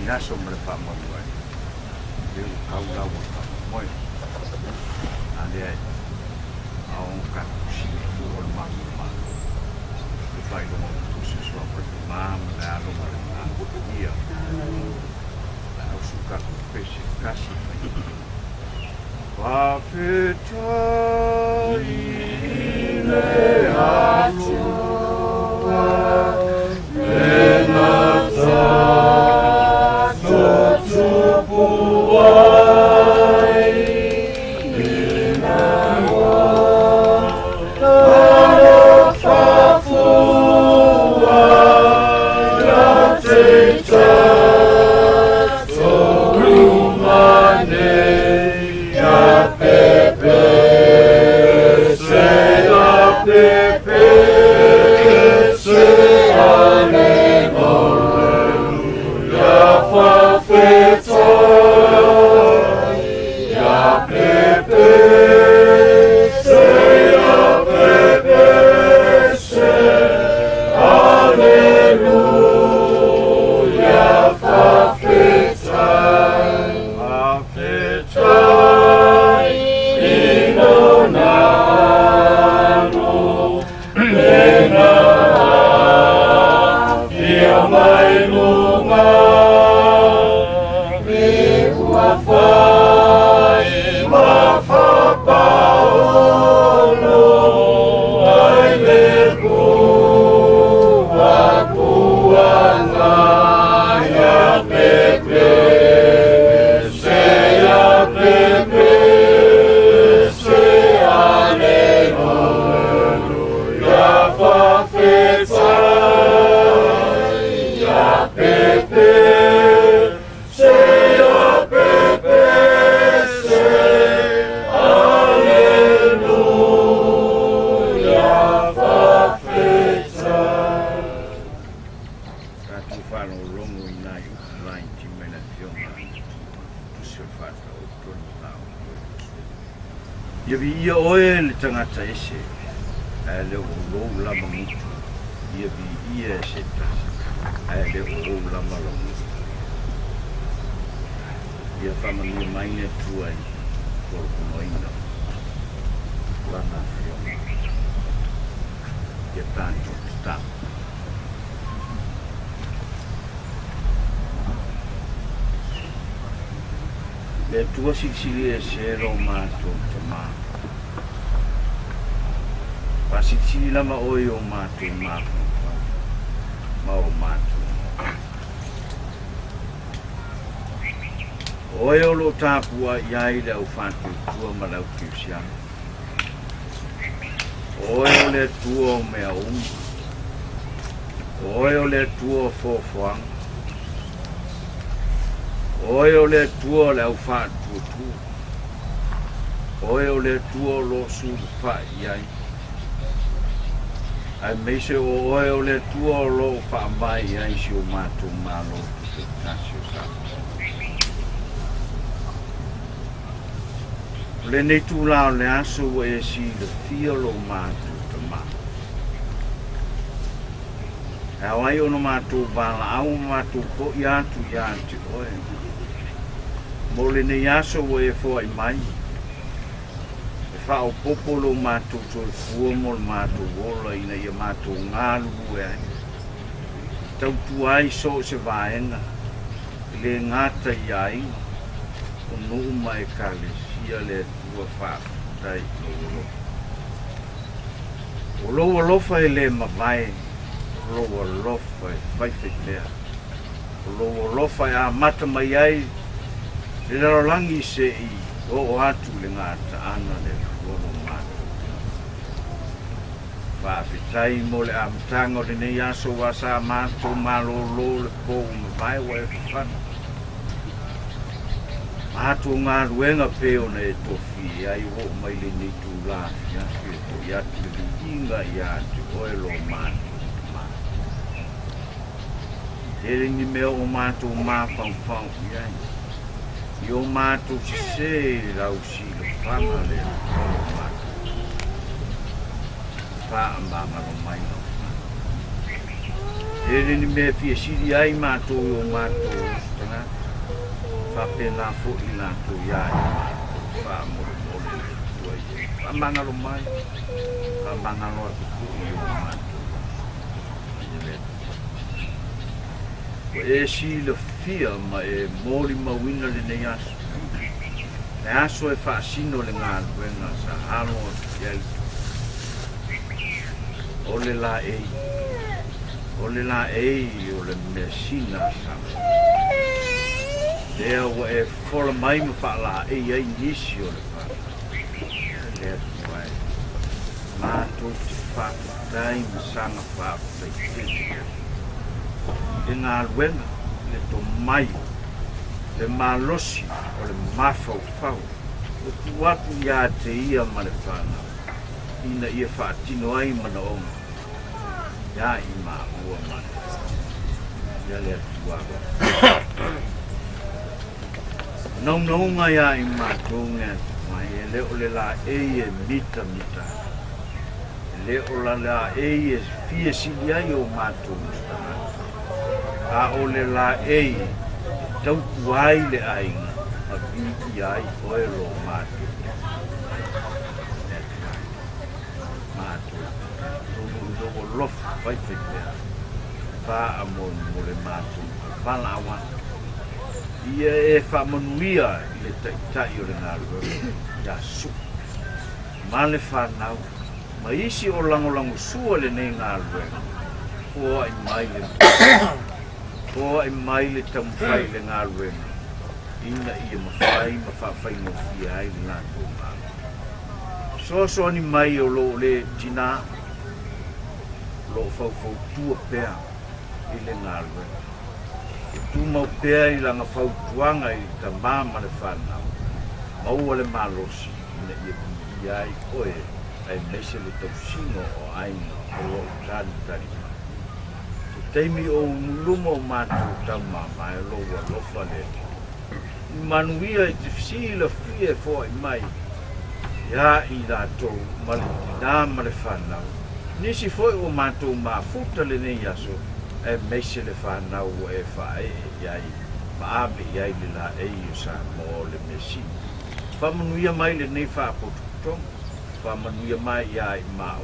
Yaso me fa mo mai. Eu kaula wo ka moi. Ale ai. Au ka si fu o ma ma. E fai do mo se so por ma na lo ma na ia. Na o su ka peixe kasi. Va fetai le atua Benata Totupuai Inawa Arafafua Lateta Torumane Ya Pepe Se Ya Pepe Se Ia oe le tangata ese, le o rou lama mutu, ia vi ia se tasi, le o rou lama la mutu. Ia whamani maine tuai, koro kunoina, lana whioma, ia tānto te tāma. Le tua sisili e sero mātou te maa. Pasitili lama oi o mātou mātou. Ma o mātou. Oi o lo tāpua iai le au whātou tua ma lau kiusiana. Oi o le tua o mea unga. Oi o le tua o fōwhanga. Oi o le tua le au whātua tua. Oi o le tua lo suru whai iai. Ai meise o oi o le tua o lo whaamai iai si o mātou mālo te tasi o sa. Le nei tūlao le aso o e si le fia lo mātou te mā. E awai ono mātou wala au mātou ko i atu oi. Mo le nei aso o e fo ai mai. E whao popolo mātou tol fua mo le mātou wola ina ia mātou ngālu e ai. Tau tuai so se vaenga. Le ngata i ai. O numa e kalesia le tua whaafutai lolo. O loa lofa e le mawai. O loa lofa e whaiwhitea. O loa lofa e a mata mai ai. Le rarolangi se i o atu le ngata ana le kuono mātou. Whaafetai mo le amtanga o le nei aso wa sa mātou malolo le kou mawai wa e whana. Mātou ngā ruenga peo na e tofi ai o mai le ni tu lafi asu e to i atu le inga i atu oe lo mātou. Tere ni mea o mātou māwhau i ai. Yo mātou si se rau si le whanga le kono mātou. Wha ambanga no mai no whanga. E ele ni me fie siri ai mātou o mātou tana whapena fo i nātou iai whamore mole tua i whamangalo mai whamangalo atu ku i o mātou ko e si le fia ma e mori mawina le nei aso le aso e whaasino le ngā luenga sa hano o iai o le la ei o le mesina sama lea ua e fola mai ma whaala ei ai nisi o le wha lea tuai mātou te whaakutai ma sanga whaakutaitea e ngā luenga le to mai le malosi o le mafau o tuatu ia te ia ma le whana ina ia whaatino ai mana onga ya i ua mana ya le tuaga naunga ya i matunga mai e leo le la e mita leo la e fie sili ai o matunga a o le la e tau tuai le ainga a viki ai oe lo matunga o lof vai fekea fa amon mole matu pala awa ia e fa manuia le tai o le ngalo ya su male fa nau ma isi o lango sua le nei ngalo o ai mai le tam fai le ngalo ina ia ma fai no fi ai na so ni mai o lo le tina lo fau tua pea i le ngalwe. Tu mau pea i langa fau tuanga i ta mama le whanau. Maua le malosi ina i ai oe ai mese le tausino o aina o lo tani. Te teimi o unuluma o mātou tau mama e lo wa lofa le. Manuia i te fsila fie fo i mai. Ia i rātou mali nā male whanau. Nisi foi o mātou futa le nei aso e meise le whanau e whae iai maabe iai le la e o sa mo le mesi. Whamanuia mai le nei whaapotutonga, whamanuia mai iai mau.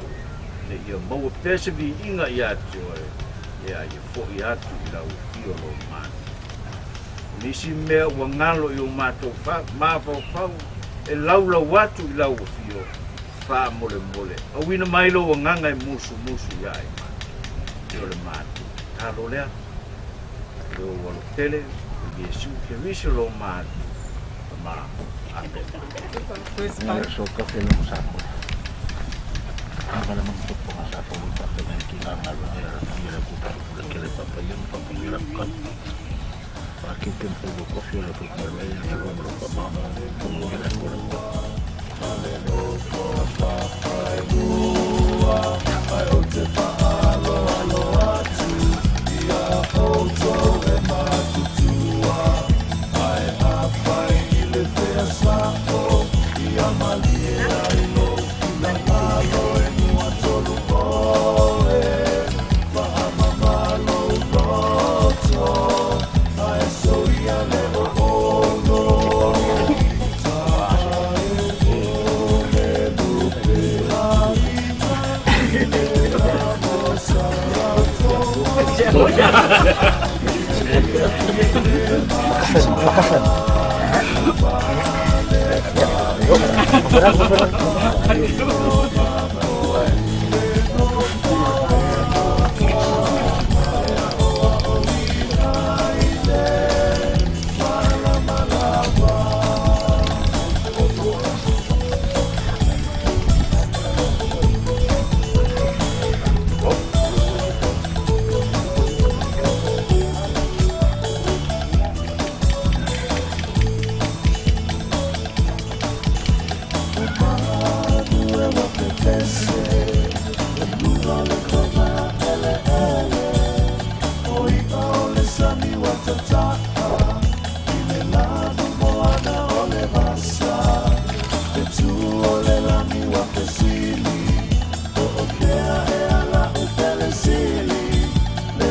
Le ia maua pese vi inga i atu ia i fo i atu i lau fio lo mātou. Nisi mea ua ngalo i o mātou mawhau e lau atu i lau fio. Fa mole awina mailo o nganga e musu iai yo le matu talo lea yo walo tele yesu ke viso lo matu ma ape so kafe no sapo agora não tô com essa foto para ver que lá na rua era culpa daquele papai era con aqui tem fogo coffee la prima vez que vamos para mama como era agora Le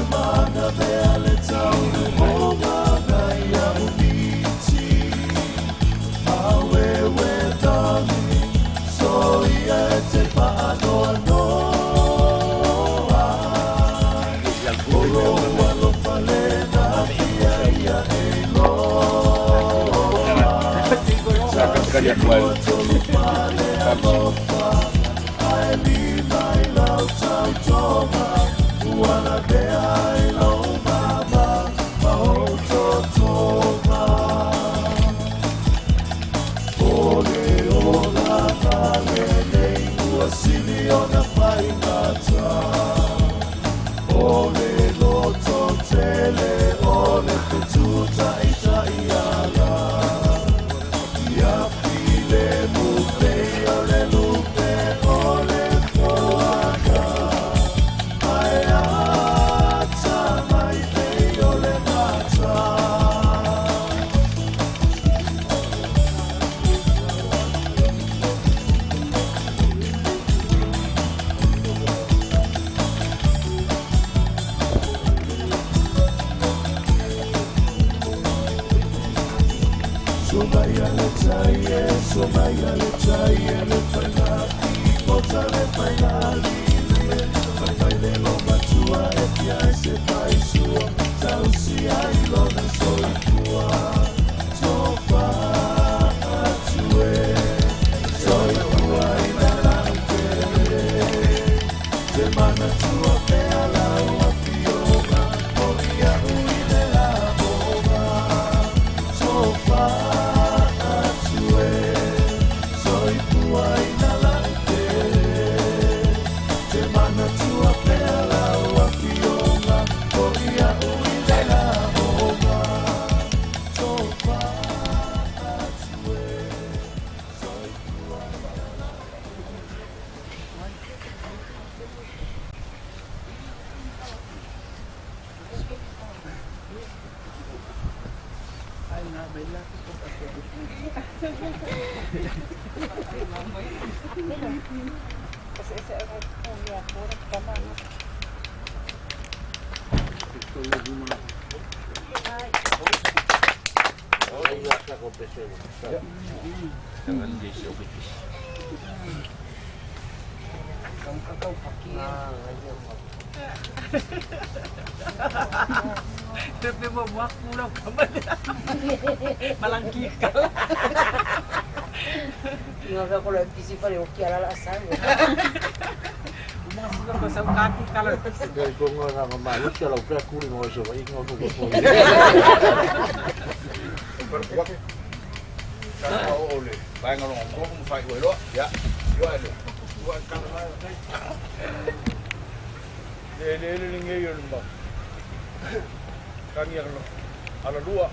Tapi mau buat pulau kembali. Malangki kalah. Tinggal kalau kisi pada okey ala asal. Masih kau pasal kaki kalah. Dari gongor sama malu kalau kita kuring mau coba ingat untuk Kalau oleh, bayang orang ngomong fight dulu, ya, dua ada, dua kalau Ele ninguém eu não. Kami yang ala dua.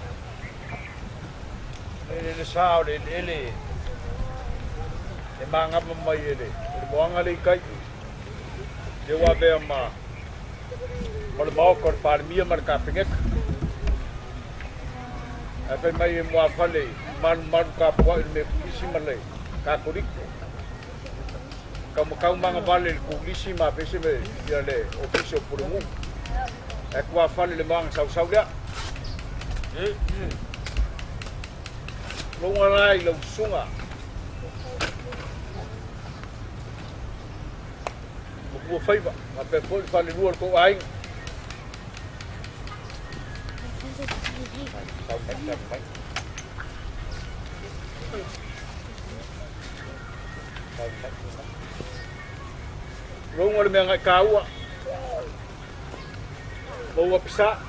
Ele sao ele. Emang apa mai ele. Buang ali kai. Dewa be ma. Kalau mau kor par mia marka pengek. Apa mai mo afale man ka po me isi malai. Ka kurik. Kamu mga vale kulisi ma pese me dia le officio purungu. Aku afale le mang sau dia. Lunga lai lo sunga. Buku faiba, apa pun fale luar ko aing. Lunga le mga kawa. Bawa pisa.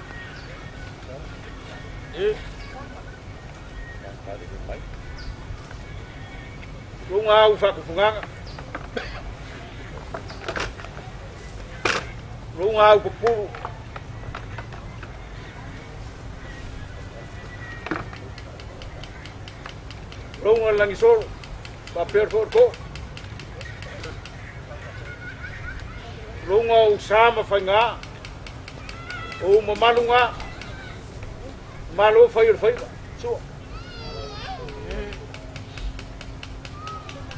Lunga ufa kufunganga. Lunga kupuru. Lunga lang isol. Paper for ko. Lunga usama fanga. O mamalu nga. Malo fire. So.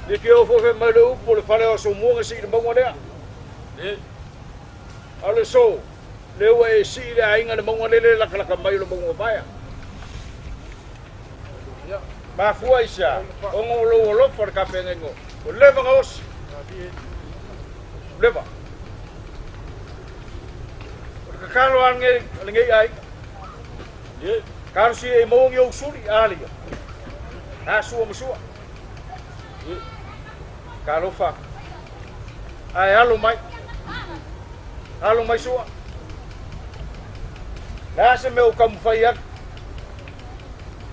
Diki o fo fe malo por fale o so mo ngasi de bongo dia. Ale so. Lewa e si le ainga de bongo le la kala mai lo bongo baya. Ma fua isa. Ongo lo por ka pengengo. O leva ngos. Leva. Kakalo ngai ai. Ye, karo si e mo ngi usuri ali. Ha sua musua. Ye. Kalo fa. Ai halo mai. Halo mai sua. Lah se meu kam faiak.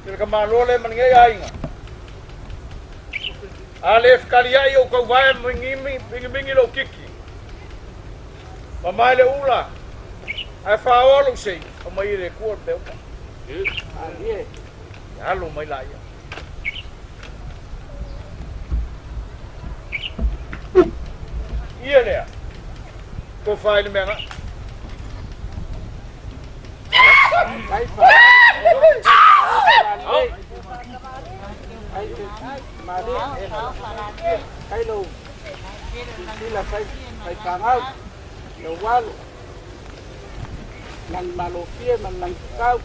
Kira malole man ngai ai nga. Alef kalia yo ko vai mingi lo kiki. Mamai le ula. Ai fa olu sei, o mai le kuor teu. Ali. Halo mai lai. Ia le. Ko fai le menga. Kai pa. Mali. Kai lo. Sila kai pangau. Lo wal. Nang malopia nang kau.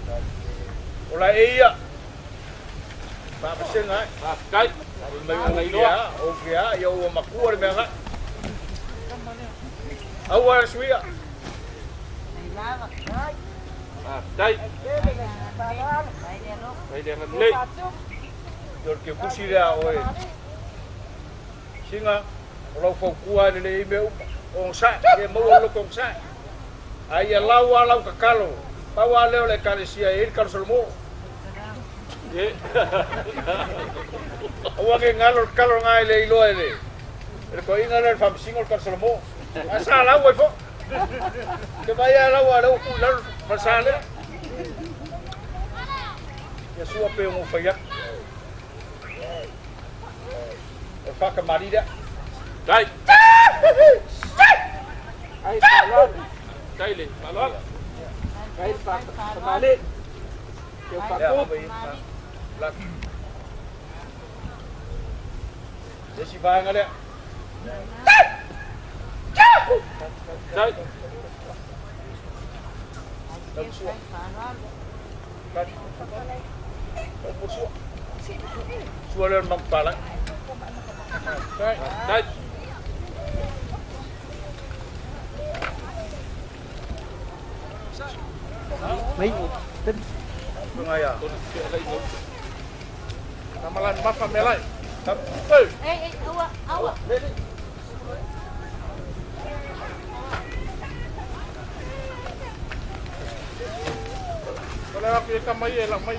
Ola ia. Ba pesen ai. Kai. Mai dia, o kia, yo o makuar menga. Awal suia. Dai. Dai dia ngam le. Dor ke kusira oi. Singa, ola fo kua le meu on sa, ke mo lo kong sa. Ai lau kakalo. Pawa leo le kalesia il kalsolmo. Ye. Awange ngalor kalor ngai le ilo ele. El ko inga le fam singol kalsolmo. Asa lau fo. Que vaya lau pasale. Ya sua pe mo fayak. E faka marida. Dai. Ai palon. Dai le, palon. Kai pa mali. Ke pa ko. Lak. Desi bang ale. Dai. Suara mempala. Dai. Mấy tính Ngaya. Namalan mapa melai. Awa. Kalau aku ikan mai lah mai.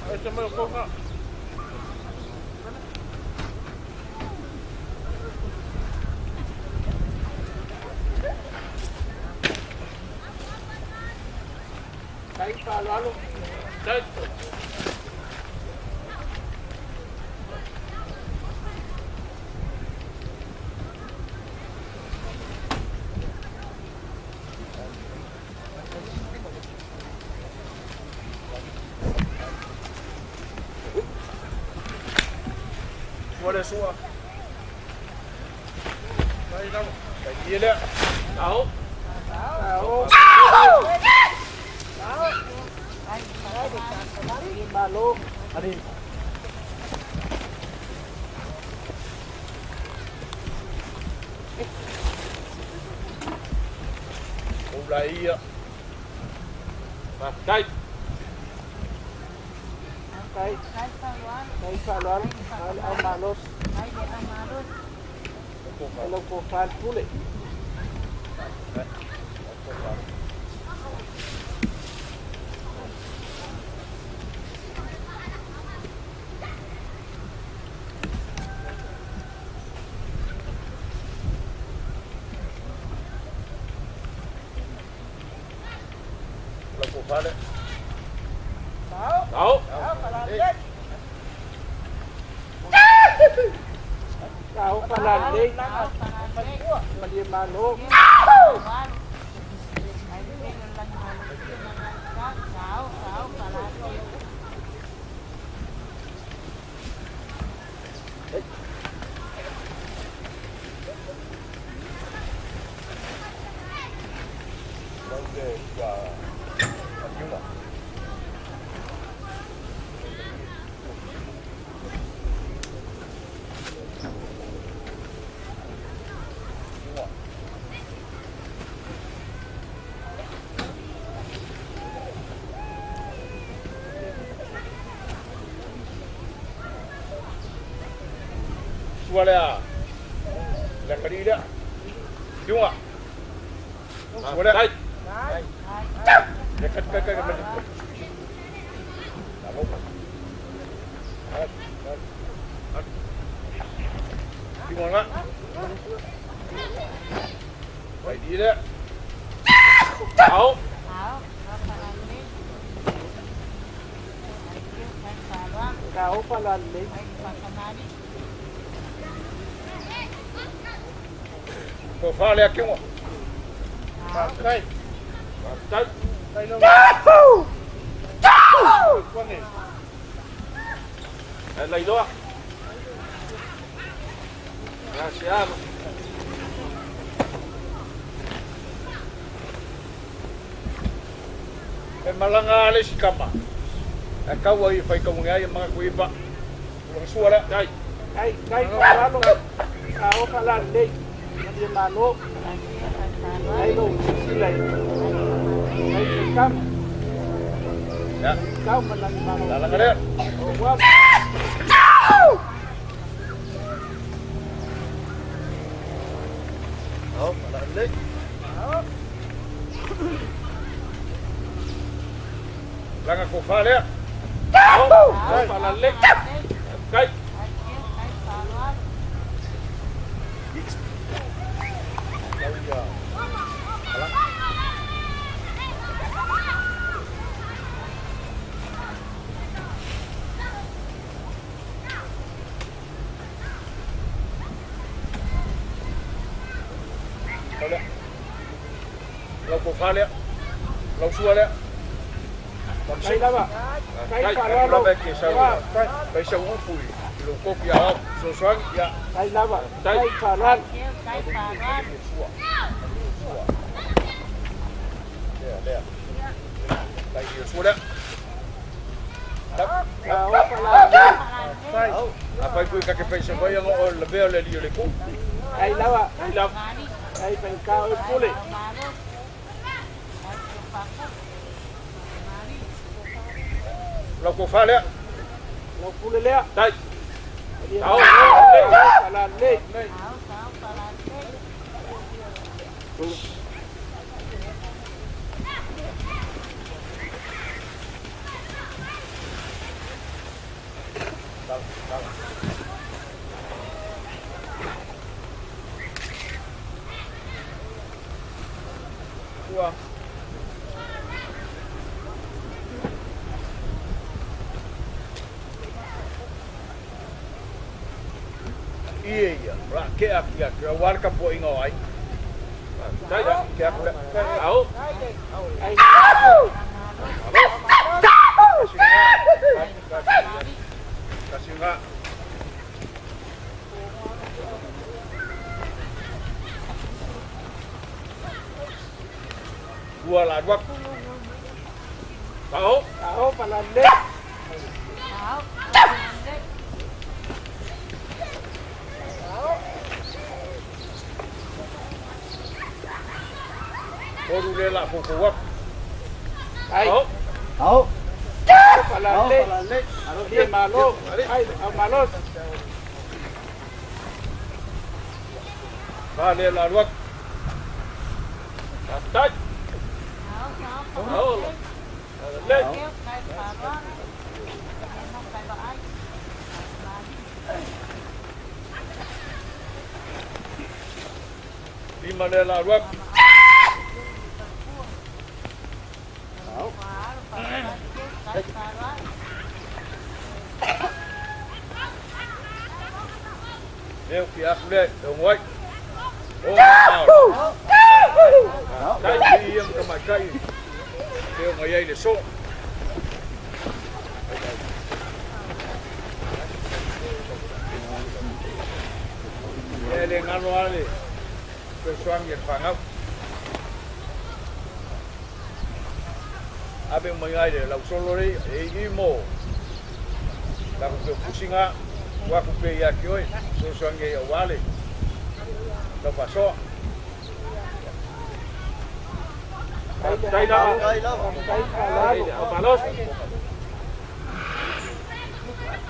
Macam mana kau nak? Kai pa lalu. Dai. Suara suara. Baik dah. Baik dia dah. Tahu. Malu. Ani. Mulai ya. Baik. Kai paluan. Al malos. Kalau kau fal pulih. Vale. Tahu. Tahu palanding. Mali malu. suara là cái đi đó đúng không ạ suara đây cái mình đi ngon lắm vậy đi đấy Hảo Kau palan ni. Cô pha lẹ kiếm mà đây đây đây nó quan này lấy đó gracias malanga le si kama kau ai fai kau ngai mga kuiba ulang suara dai Kai palan lo. Kau palan ni. Dia malo. Ai lo silai. Ai kam. ya Kau palan malo. dalang ada Wah. oh dalang lek lang aku fa le oh dalang lek kai lau cô pha lẹ lau xua lẹ còn Kai dah ba. cái palan lo cái sao cái sao cũng phủi lục cô kia không số xoắn ya Kai dah ba. Kai palan. đây nhiều xua đấy Kau palan ni. apa itu kakek pension bayar lebih oleh dia lekuk Kai dah ba. hilang Kai pen kau pulih. lau cô pha lẹ Lo pulih le. đây Dia tahu palan ni. Tua. Iya, rakyat ya, keluar kampung ingo ai. Saya kaya aku dah tahu. Ai. Kasih enggak. Dua lah, dua. Tahu? Kau palan ni. Baru dia lah pokok. Ai. Tahu? Kau palan ni. Dia malo. Ai malo. Balik lah, dua. Tahu? Tahu. Lek. Lima dia lah, dua. Nếu khi ác đây, đồng quay. Ô, đây đi em cầm mặt cây. Kêu ngoài đây để số. Đây lên ăn hoa đi. Tôi xoang nhiệt phẳng không? À bên mấy ai để lòng solo đi, ý mổ. Là một kiểu phụ sinh á. Qua cũng về nhà kiểu ấy, tôi xoang nghề ở quá đi. Đâu phải so. Đây đó. Đây ở bà lốt.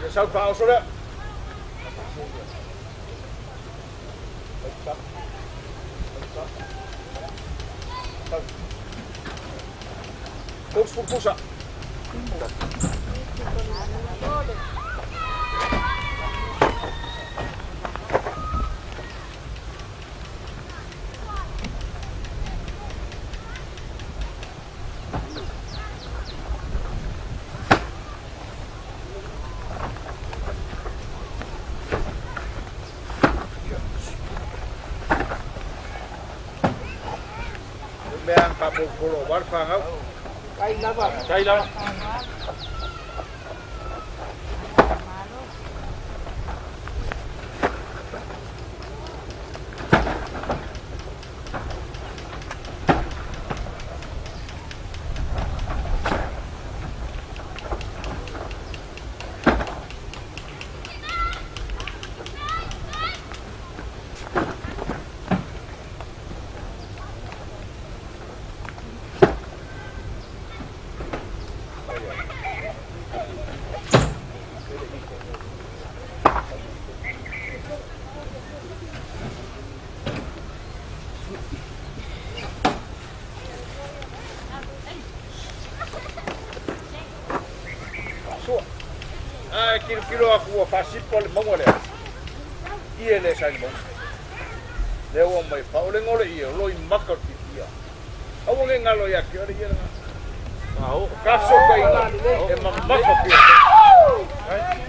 Để sao phao số đó. Terus pupusa. Meang kabur kulo warfang au. Kai lama. Kilo aku fasipol mongole. Ie le sai mo. Le o mai pa ole ngole ie lo i makal kia. Awu nge ngalo ya ki ore ie nga. Au kaso kai e mamako kia.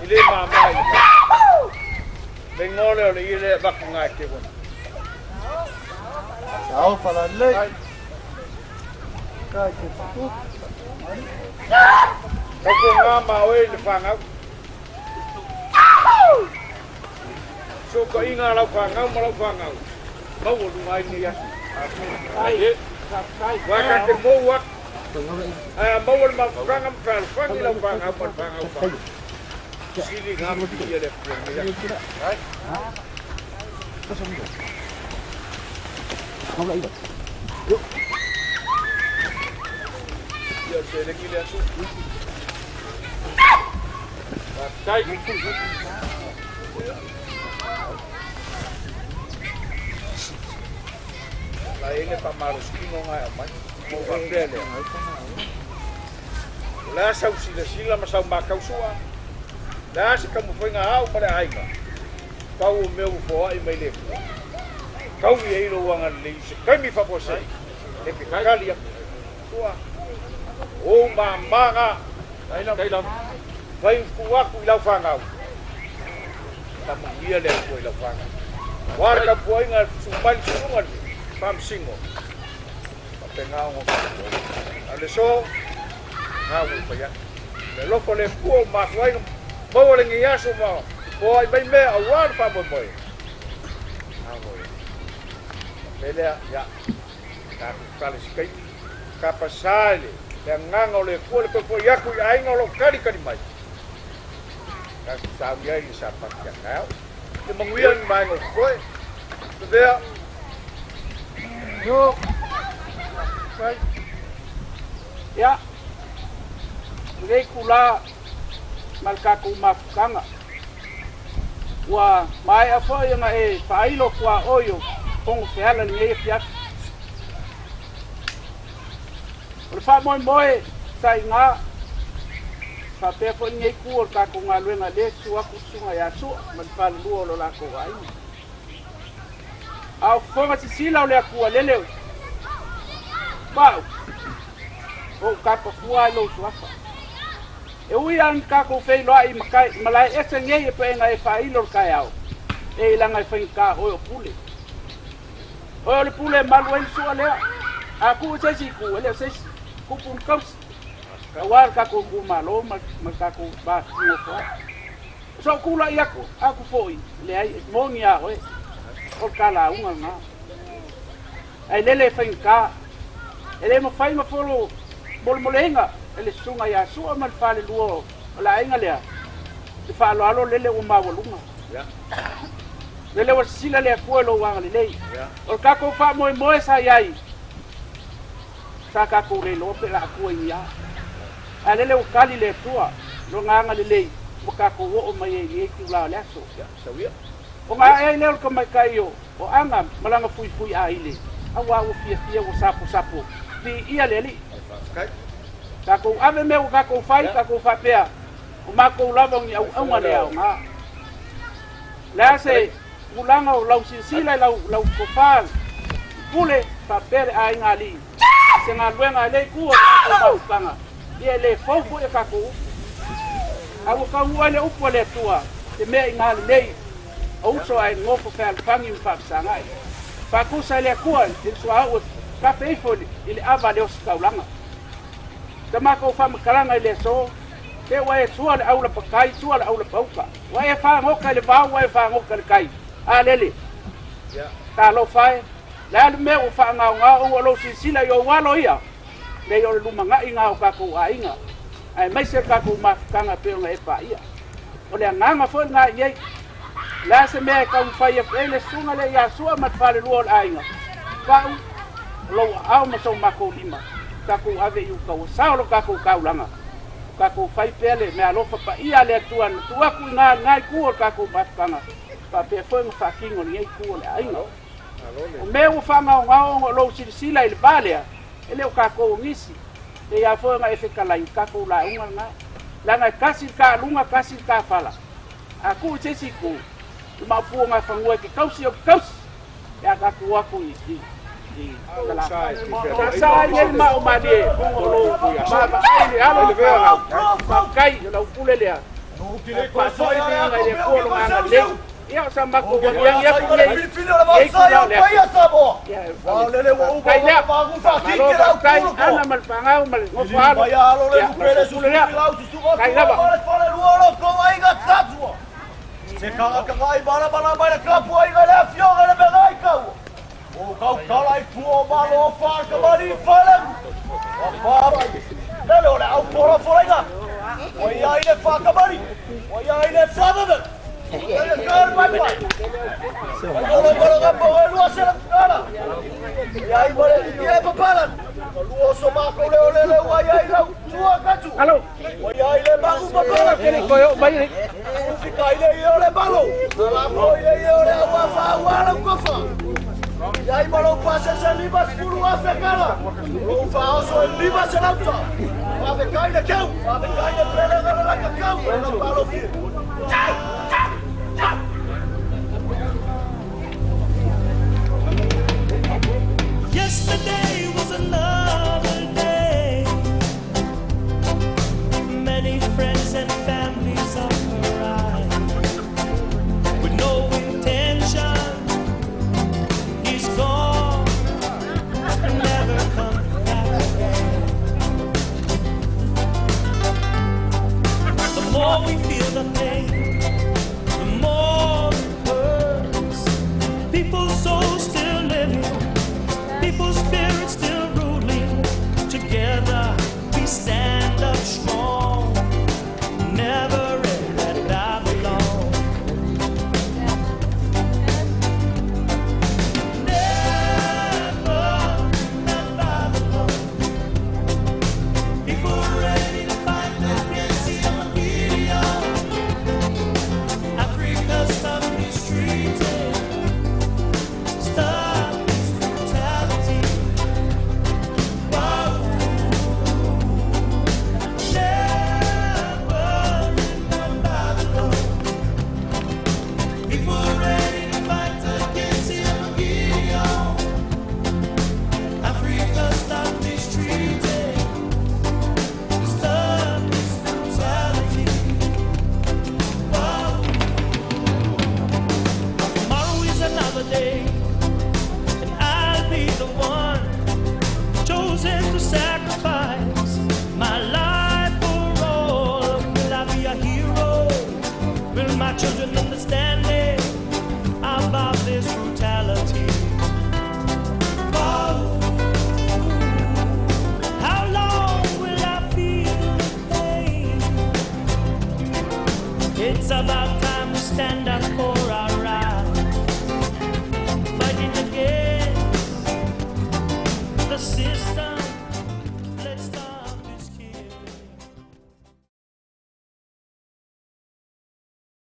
Ile mamai. Le ngole ole ile bakunga ke won. Au para le. Kai ke tu. Ko ngama oi le fanga. So ko inga lau whangau, ma lau whangau. Mau o lungai ni ya. Ai, waka te mouak. Mau o ma whanga mwhal, whangi lau whangau, ma whangau whangau. Sini ngamu ki ia le whanga ya. Ai? Mau lai ba? Ia se le ki le asu. Kai. Ini Pak Marus kino ngai amat mau bandel ya. Lah sau sila masau makau sua. Lah se kamu foi ngau pada aiga. Kau meu fo ai mai le. Kau ye ilo wangan le se kami fa posai. Le pikali ya. Sua. O mama Kailam. Vai ku ilau fangau. Tamu dia le ku ilau fangau. Warga puai ngal sumban sunungan. Pam singo. Papengao ngo. Ale so. Ngau pa ya. Le loko le puo makwai no. Mo le ngia so mo. Boy bai me awar pa boy. Ngau. Bele ya. Ka kali skai. Ka pasale. Le nganga le puo le po ya ku ai ngolo kali mai. Ka sa ya ni sa pa ya kau. Le manguian mai ngo koi. There. Yo. Baik. Ya. Ngai kula malkaku mafukanga. Wa mai afo nga e pailo kwa oyo kong fehala ngai fiat. Ulfa moi sai nga fa pe fo ngai ku ka ku nga lwenga le suwa ku sunga ya su man pa luo lo la ko ai. Au fonga sisila ole aku lele. Bau. O kapa fua lo suafa. E uian ka ko fei lo ai makai malai ese ngei pe nga e fai lo kai au. E langa fai ka o pule. O le pule malu en su ale. Aku sesi ku ele sesi ku pun kaus. Kawal ka ko ku malo ka ko ba ku fo. So ku la aku foi le ai monia oi. O kala unga nga. Ai lele fainka. Ele mo fai ma folo molmolenga. Ele sunga ya su mal fale luo. La inga lea. Te fa alo lele o ma volunga. Ya. Lele o sila le ko lo wanga lele. Ya. O ka ko fa mo sa yai. Sa ka ko le lo pe la ko ia. A lele o kali le tua. Lo nga lele. Mo ka ko o mai e ki la le so. Ya, sawia. O ngā e leo ka mai kai o anga malanga fui a ile. Awa o fia o sapo. Pi ia leli. Kako ave me o kako fai kako fapea. O mako lava ni au ngale au nga. La se ulanga o lau sila lau kofal. Pule papere a ngali. Se nga luenga le ku o panga. Ia le fofu e kako. Au ka uale upo le tua. Te me ngali nei. O so ai ngofo fel pangi mfa sangai. Pakusa le kuan te sua o ka feifoli ile ava le oskaulanga. Tamako fam kalanga ile so ke wa e sua le aula pakai sua le aula pauka. Wa e fa ngoka le ba wa e fa ngoka le kai. A lele. Ya. Ta lo fai. La le me o fa nga o lo sila yo walo ia. Le yo lu manga inga o ka ko ainga. Ai mai se ka ko ma kanga pe nga e pa ia. O le nga fo nga ye. La se me ka un fai e le sunga le ya sua mat fale lu ol ainga. Ka lo au ma so ma ko lima. Ka ko ave yu ka o sa lo ka ko kaulanga. Ka ko fai pele me alofa pa ia le tuan tua ku nga ngai ku ka ko ma kanga. Pa pe fo nga fa kingo ni e ku le ainga. O me o fa nga o lo sila ile balea. Ele o ka ko ngisi. E ya fo nga e fe kala ka ko la unga nga. La nga kasi ka lunga kasi ka fala. Aku cesi ku. Ma pu nga fangua ki kausi o kausi. Ya ka ku aku i. Sa ye ma o mali. Lo ku ya. Ma ai alo le vera. Pa kai la upule le. No kile ko so ya nga le ko lo nga le. Ya sama ko yang ya ku le. Ei ku la le. Wa le le wo ko pa ku fa ki ke la kai ana mal pangau mal ngo fa. Ya lo le upele su le. Kai la ba. Ko ai ga tatu. Se kaga ngai bala mai ka pu ai ga le fioga le begai ka. O kau kalai puo malo fa ka mari fala. Apa? Lele ora au pora foraga. O ia ile fa ka mari. O ia ile fa ba. Lele kar mai pa. Lele bolo ga po lu asela kala. Ia ai bole ia pa pala. Lu oso ma ko le wa ia ile tua ka tu. Halo. O ia ile ba ku pa pala ke ko yo mai. Fica ile ile balo. La mo ile ile wa fa wa la ko fa. E aí, mano, passa essa libas por uma fecala. O falso é libas na alta. A becaia de cão, a becaia de prela da cacau, não falo filho. Yesterday was another day. Many friends and families arrived with no intention. He's gone, never come back again. The more we feel the pain, the more it hurts. People's souls still living, people's spirits still ruling. Together we stand up strong, never let die belong. It's about time we stand up for our rights.